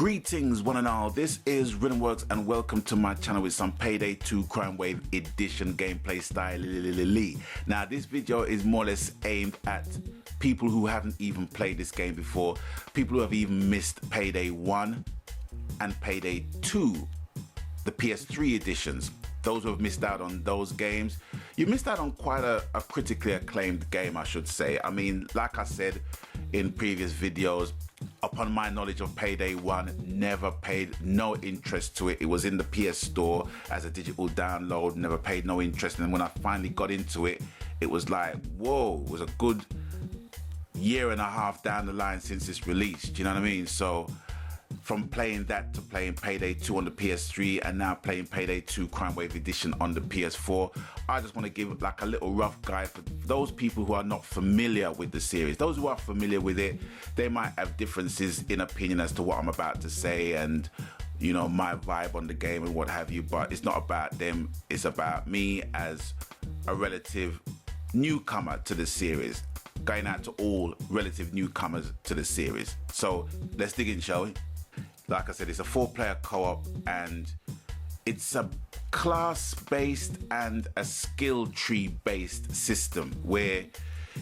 Greetings one and all, this is Rhythmworks and welcome to my channel with some Payday 2 Crimewave Edition gameplay style. Now this video is more or less aimed at people who haven't even played this game before, people who have even missed Payday 1 and Payday 2, the PS3 editions. Those who have missed out on those games, you missed out on quite a critically acclaimed game, I should say. I mean, like I said in previous videos, upon my knowledge of Payday 1, never paid no interest to it. It was in the PS Store as a digital download, never paid no interest. And when I finally got into it, it was like, whoa, it was a good year and a half down the line since it's released, you know what I mean? So from playing that to playing Payday 2 on the PS3 and now playing Payday 2 Crimewave Edition on the PS4, I just want to give like a little rough guide for those people who are not familiar with the series. Those who are familiar with it, they might have differences in opinion as to what I'm about to say and, you know, my vibe on the game and what have you, but it's not about them, it's about me as a relative newcomer to the series, going out to all relative newcomers to the series. So let's dig in, shall we? Like I said, it's a 4-player co-op and it's a class-based and a skill tree-based system where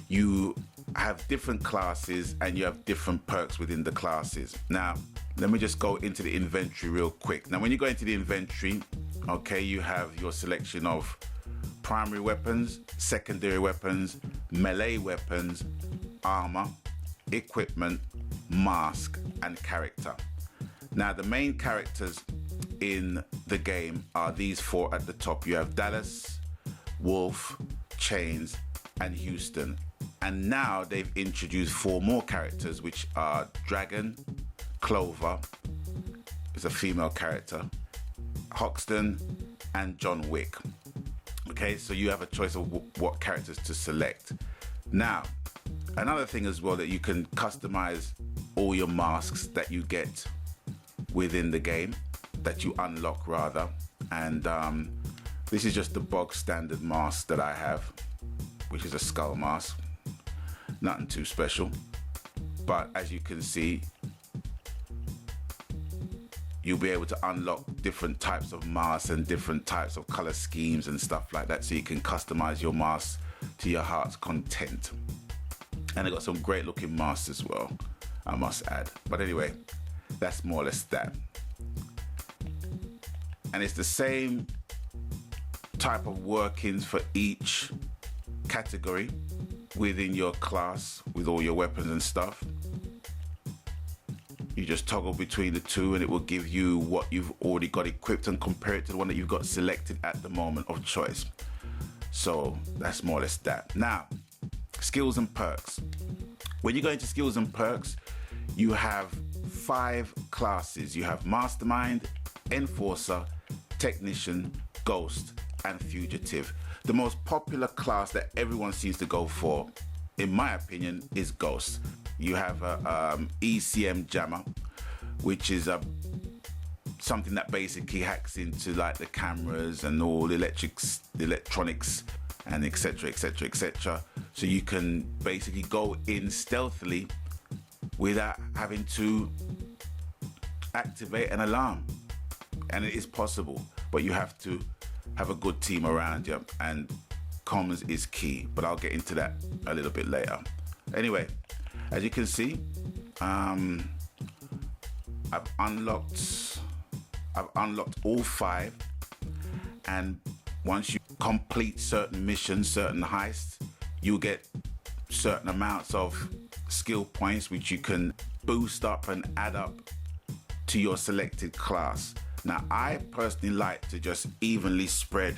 you have different classes and you have different perks within the classes. Now, let me just go into the inventory real quick. Now, when you go into the inventory, okay, you have your selection of primary weapons, secondary weapons, melee weapons, armor, equipment, mask, and character. Now, the main characters in the game are these 4 at the top. You have Dallas, Wolf, Chains, and Houston. And now they've introduced 4 more characters, which are Dragon, Clover, is a female character, Hoxton, and John Wick. Okay, so you have a choice of what characters to select. Now, another thing as well, that you can customize all your masks that you get within the game, that you unlock rather. And this is just the bog standard mask that I have, which is a skull mask, nothing too special. But as you can see, you'll be able to unlock different types of masks and different types of color schemes and stuff like that, so you can customize your mask to your heart's content. And they got some great looking masks as well, I must add. But anyway, that's more or less that. And it's the same type of workings for each category within your class with all your weapons and stuff. You just toggle between the two and it will give you what you've already got equipped and compare it to the one that you've got selected at the moment of choice. So that's more or less that. Now, skills and perks. When you go into skills and perks, you have 5 classes. You have Mastermind, Enforcer, Technician, Ghost, and Fugitive. The most popular class that everyone seems to go for, in my opinion, is Ghost. You have a ECM jammer, which is something that basically hacks into like the cameras and all the electronics and etc, etc, etc. So you can basically go in stealthily without having to activate an alarm. And it is possible, but you have to have a good team around you, and comms is key, but I'll get into that a little bit later. Anyway, as you can see, I've unlocked all 5, and once you complete certain missions, certain heists, you get certain amounts of skill points which you can boost up and add up to your selected class. Now, I personally like to just evenly spread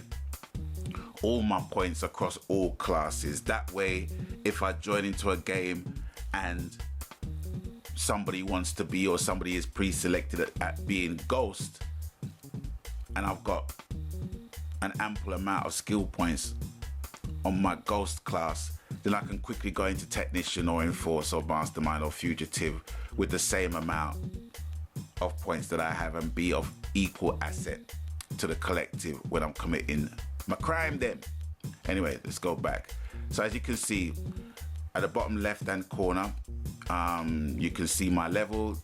all my points across all classes. That way, if I join into a game and somebody wants to be, or somebody is pre-selected at being Ghost, and I've got an ample amount of skill points on my Ghost class, then I can quickly go into Technician or Enforcer or Mastermind or Fugitive with the same amount of points that I have and be of equal asset to the collective when I'm committing my crime then. Anyway, let's go back. So as you can see, at the bottom left hand corner, you can see my level,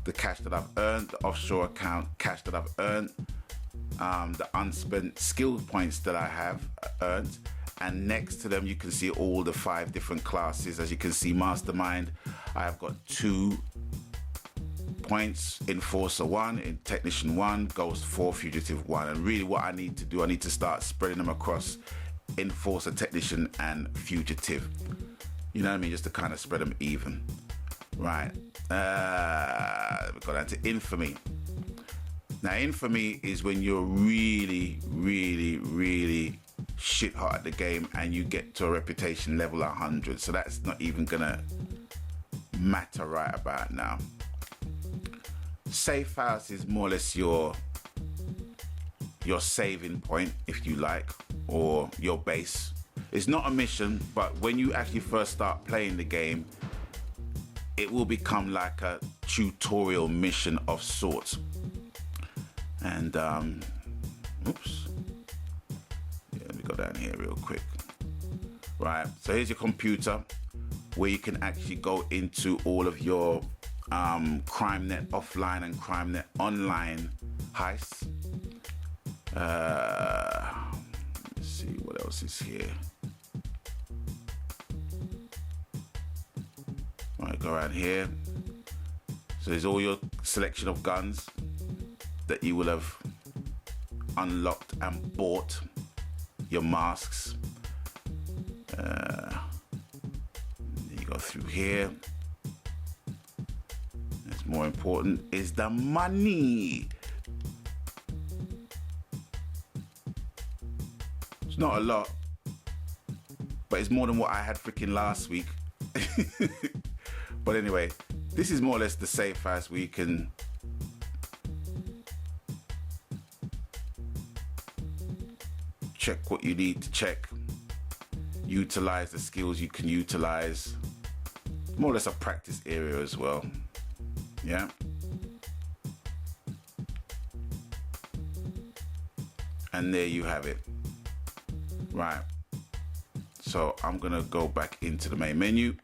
the cash that I've earned, the offshore account cash that I've earned, the unspent skill points that I have earned, and next to them you can see all the 5 different classes. As you can see, Mastermind, I have got 2 points, Enforcer 1, Technician 1, Ghost 4, Fugitive 1. And really what I need to do, I need to start spreading them across Enforcer, Technician and Fugitive. You know what I mean? Just to kind of spread them even. Right. We got down to Infamy. Now, Infamy is when you're really, really, really shit hot at the game and you get to a reputation level 100. So that's not even gonna matter right about now. Safe House is more or less your saving point, if you like, or your base. It's not a mission, but when you actually first start playing the game, it will become like a tutorial mission of sorts. And oops, yeah, let me go down here real quick. Right, so here's your computer where you can actually go into all of your CrimeNet offline and CrimeNet online heists. Let's see what else is here. Right, go around here. So there's all your selection of guns that you will have unlocked and bought. Your masks. You go through here. What's more important is the money. It's not a lot, but it's more than what I had freaking last week. But anyway, this is more or less the Safe House where you can check what you need to check, utilize the skills you can utilize. More or less a practice area as well. Yeah. And there you have it. Right. So I'm gonna go back into the main menu.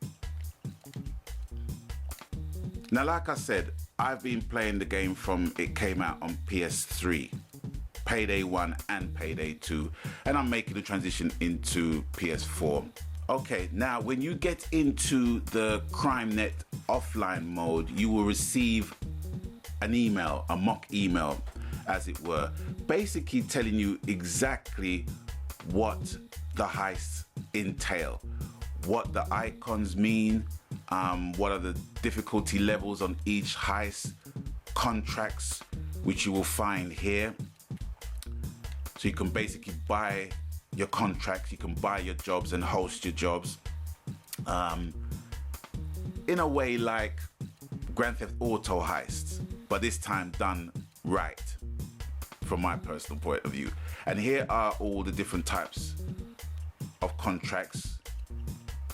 Now, like I said, I've been playing the game from it came out on PS3, Payday 1 and Payday 2, and I'm making the transition into PS4. Okay, now when you get into the CrimeNet offline mode, you will receive an email, a mock email, as it were, basically telling you exactly what the heists entail, what the icons mean, what are the difficulty levels on each heist, contracts, which you will find here. So you can basically buy your contracts, you can buy your jobs and host your jobs. In a way like Grand Theft Auto heists, but this time done right, from my personal point of view. And here are all the different types of contracts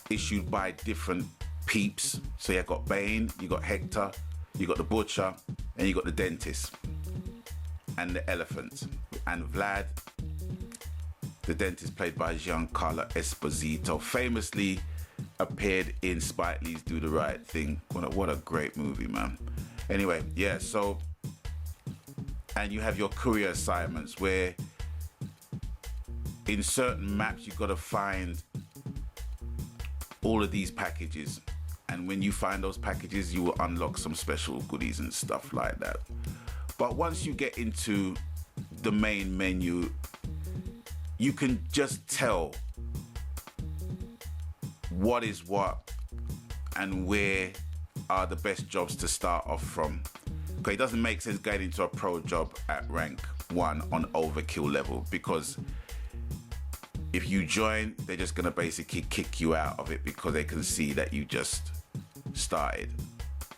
issued by different peeps. So you got Bane, you got Hector, you got the Butcher, and you got the Dentist, and the Elephant, and Vlad, the Dentist, played by Giancarlo Esposito, famously appeared in Spike Lee's Do the Right Thing. What a great movie, man. Anyway, yeah, so, and you have your courier assignments where in certain maps you've got to find all of these packages, and when you find those packages you will unlock some special goodies and stuff like that. But once you get into the main menu, you can just tell what is what and where are the best jobs to start off from. Okay, it doesn't make sense going into a pro job at rank 1 on Overkill level, because if you join, they're just gonna basically kick you out of it because they can see that you just started.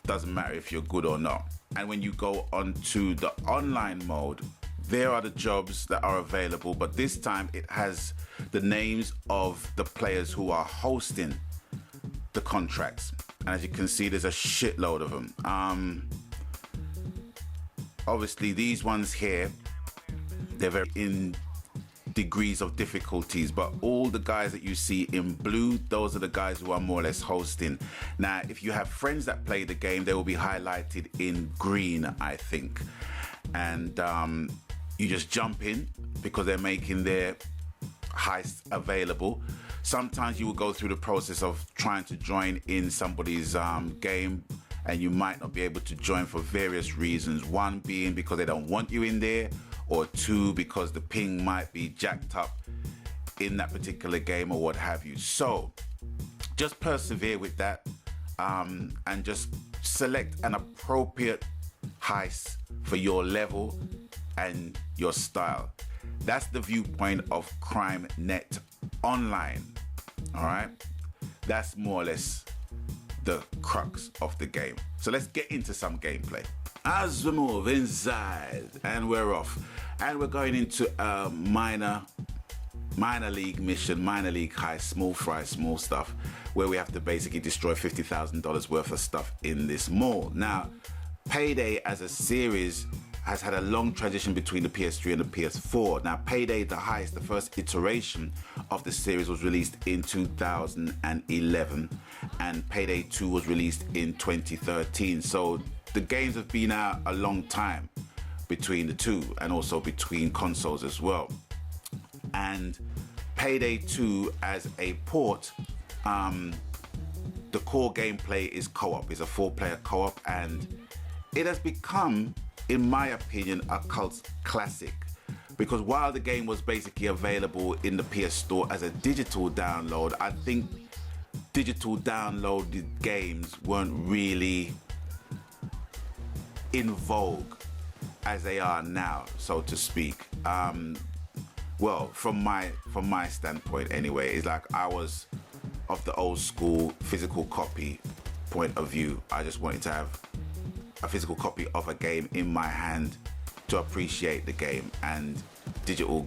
Doesn't matter if you're good or not. And when you go onto the online mode, there are the jobs that are available, but this time it has the names of the players who are hosting the contracts. And as you can see, there's a shitload of them. Obviously, these ones here, they're very degrees of difficulties, but all the guys that you see in blue, those are the guys who are more or less hosting. Now, if you have friends that play the game, they will be highlighted in green, I think. And you just jump in because they're making their heists available. Sometimes you will go through the process of trying to join in somebody's game, and you might not be able to join for various reasons. One being because they don't want you in there, or two, because the ping might be jacked up in that particular game or what have you. So just persevere with that, and just select an appropriate heist for your level and your style. That's the viewpoint of CrimeNet Online. All right, that's more or less the crux of the game. So let's get into some gameplay. As we move inside, and we're off, and we're going into a minor league mission, minor league high, small fry, small stuff, where we have to basically destroy $50,000 worth of stuff in this mall. Now, Payday as a series has had a long transition between the PS3 and the PS4. Now, Payday the Heist, the first iteration of the series, was released in 2011, and Payday 2 was released in 2013. So the games have been out a long time between the two, and also between consoles as well. And Payday 2 as a port, the core gameplay is co-op, is a 4-player co-op, and it has become, in my opinion, a cult classic. Because while the game was basically available in the PS Store as a digital download, I think digital downloaded games weren't really in vogue as they are now, so to speak. Well, from my standpoint anyway, it's like I was of the old school physical copy point of view. I just wanted to have a physical copy of a game in my hand to appreciate the game, and digital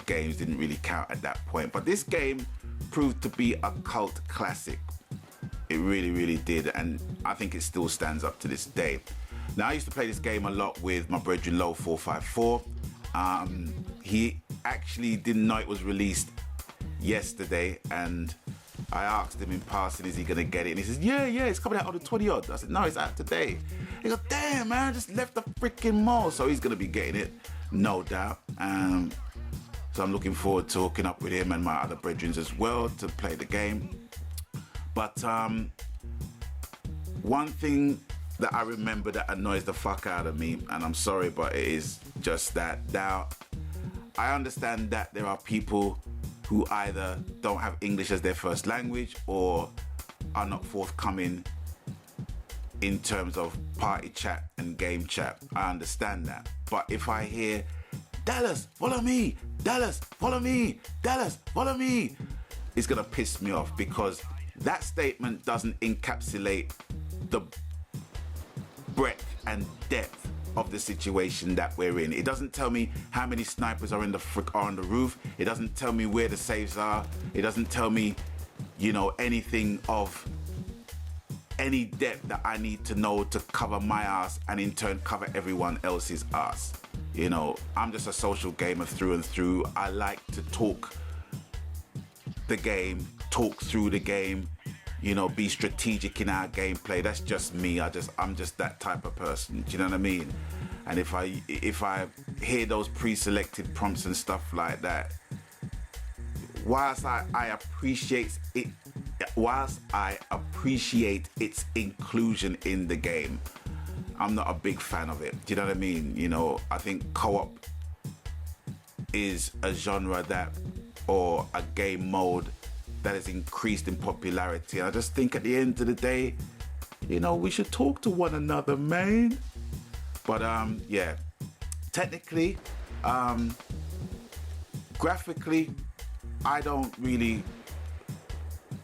games didn't really count at that point. But this game proved to be a cult classic. It really, really did, and I think it still stands up to this day. Now, I used to play this game a lot with my brethren Low 454. He actually didn't know it was released yesterday, and I asked him in passing, is he gonna get it? And he says, yeah, it's coming out on the 20-odd. I said, no, it's out today. He goes, damn, man, I just left the freaking mall. So he's gonna be getting it, no doubt. So I'm looking forward to hooking up with him and my other brethren as well to play the game. But one thing that I remember that annoys the fuck out of me, and I'm sorry, but it is just that. Now, I understand that there are people who either don't have English as their first language or are not forthcoming in terms of party chat and game chat. I understand that. But if I hear, Dallas, follow me, Dallas, follow me, Dallas, follow me, it's gonna piss me off, because that statement doesn't encapsulate the breadth and depth of the situation that we're in. It doesn't tell me how many snipers are on the roof. It doesn't tell me where the safes are. It doesn't tell me, anything of any depth that I need to know to cover my ass and in turn cover everyone else's ass. I'm just a social gamer through and through. I like to talk the game, talk through the game, be strategic in our gameplay. That's just me. I'm just that type of person. Do you know what I mean? And if I hear those pre-selected prompts and stuff like that, whilst I appreciate its inclusion in the game, I'm not a big fan of it. Do you know what I mean? I think co-op is a genre or a game mode that has increased in popularity. And I just think at the end of the day, we should talk to one another, man. But yeah, technically, graphically, I don't really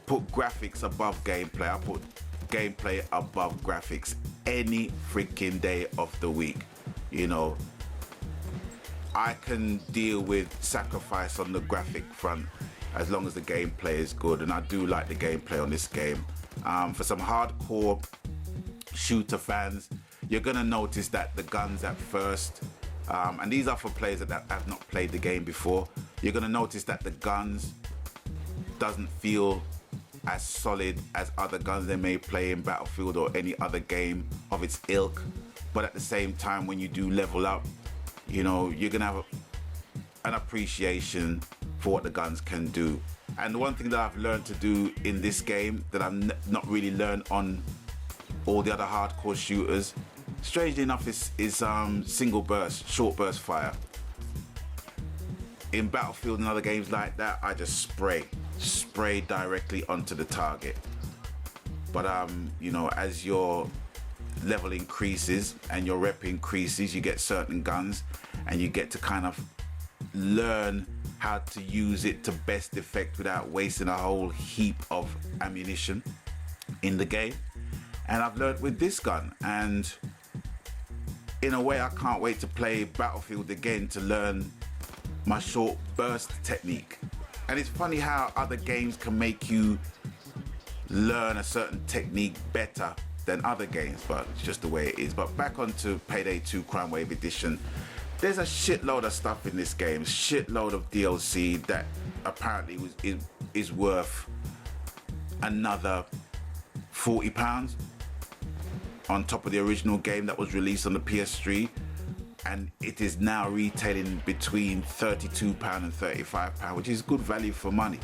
put graphics above gameplay. I put gameplay above graphics any freaking day of the week. I can deal with sacrifice on the graphic front as long as the gameplay is good, and I do like the gameplay on this game. For some hardcore shooter fans, you're gonna notice that the guns at first, and these are for players that have not played the game before, You're gonna notice that the guns doesn't feel as solid as other guns they may play in Battlefield or any other game of its ilk. But at the same time, when you do level up, you know, you're gonna have an appreciation for what the guns can do. And the one thing that I've learned to do in this game that I've not really learned on all the other hardcore shooters, strangely enough, is single burst, short burst fire. In Battlefield and other games like that, I just spray directly onto the target. But you know, as your level increases and your rep increases, you get certain guns and you get to kind of learn how to use it to best effect without wasting a whole heap of ammunition in the game. And I've learned with this gun, and in a way I can't wait to play Battlefield again to learn my short burst technique. And it's funny how other games can make you learn a certain technique better than other games, but it's just the way it is. But back onto Payday 2 Crimewave Edition. There's a shitload of stuff in this game, shitload of DLC that apparently is worth another £40 on top of the original game that was released on the PS3, and it is now retailing between £32 and £35, which is good value for money,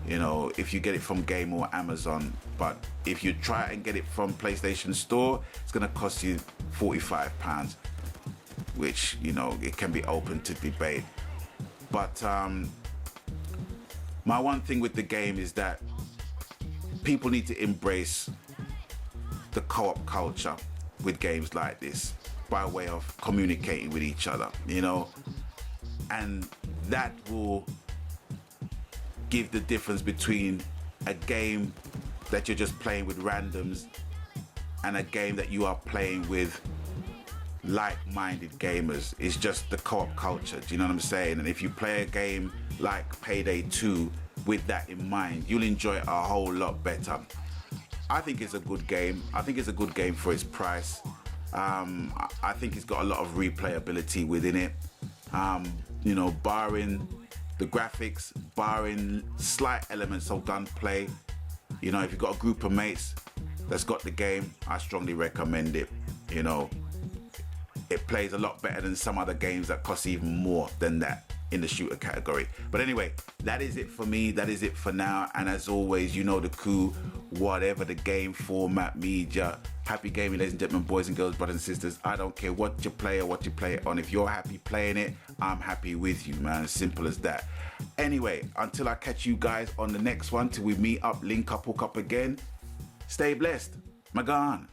you know, if you get it from Game or Amazon. But if you try and get it from PlayStation Store, it's going to cost you £45, which, you know, it can be open to debate. But my one thing with the game is that people need to embrace the co-op culture with games like this by way of communicating with each other, you know, and that will give the difference between a game that you're just playing with randoms and a game that you are playing with like-minded gamers. It's just the co-op culture, do you know what I'm saying? And if you play a game like Payday 2 with that in mind, you'll enjoy it a whole lot better. I think it's a good game. I think it's a good game for its price. I think it's got a lot of replayability within it. You know, barring the graphics, barring slight elements of gunplay, you know, if you've got a group of mates that's got the game, I strongly recommend it. You know, it plays a lot better than some other games that cost even more than that in the shooter category. But anyway, that is it for me. That is it for now. And as always, you know the coup, whatever the game format, media, happy gaming, ladies and gentlemen, boys and girls, brothers and sisters. I don't care what you play or what you play it on. If you're happy playing it, I'm happy with you, man. As simple as that. Anyway, until I catch you guys on the next one, till we meet up, link up, hook up again, stay blessed. My gone.